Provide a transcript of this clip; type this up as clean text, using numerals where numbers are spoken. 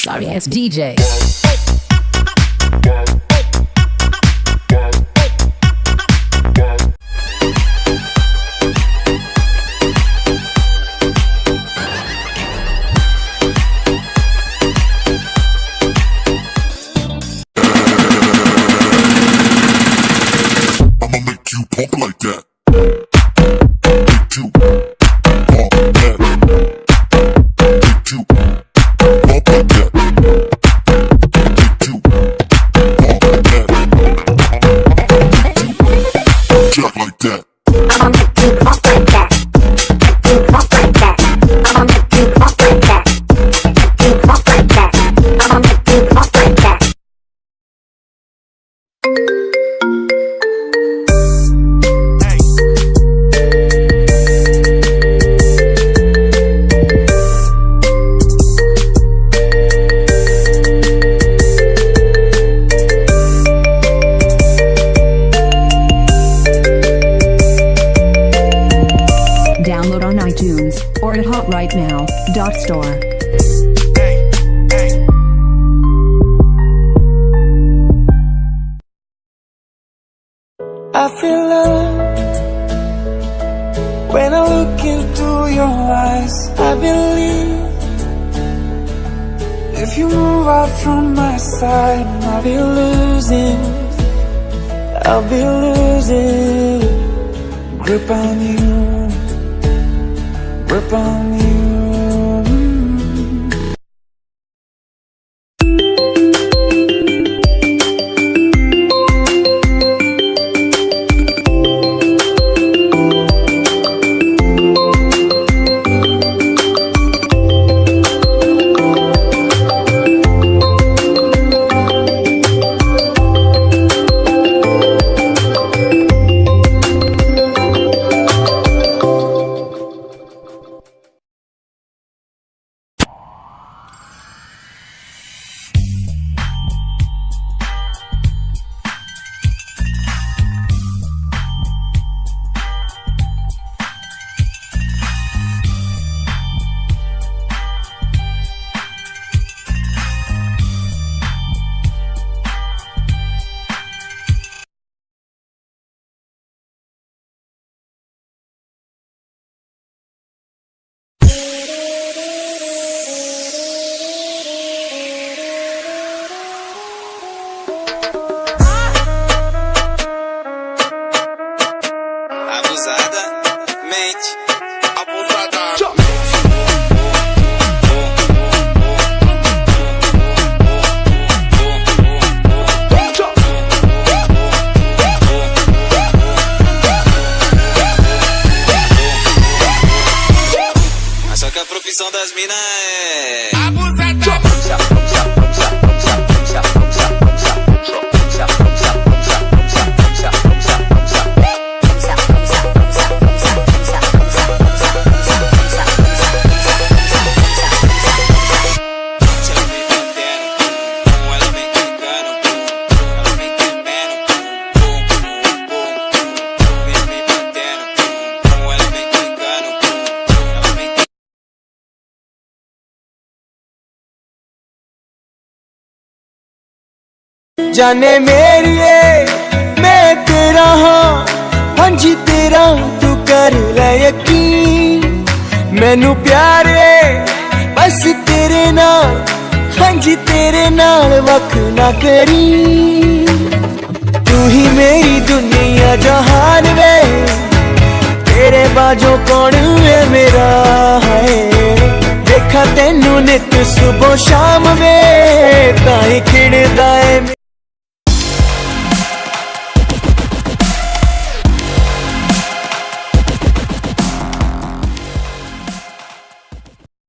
Sorry ass DJ. I'ma make you pump like that. Make you pump that. Make you pump like that. Make you pump that. Jack like that. I'ma make you pump like that. Make you pump like that. I'ma make you pump like that. Make you pump like that. I'ma make you pump like that. Download on iTunes or at hotrightnow.store. I feel love when I look into your eyes. I believe if you move out from my side, I'll be losing grip on you, grip on you. Abusadamente, abusadamente. Só que a profissão das minas é जाने मेरिये मैं तेरा हाँ, हाँ जी तेरा तू कर ले यकीन। मैनू प्यारे बस तेरे नाल, हाँ जी तेरे नाल वख ना करी। तू ही मेरी दुनिया जहान वे, तेरे बाजों कौन है मेरा है। देखा तेनू नित सुबह शाम वे, ताई खिड़दा है।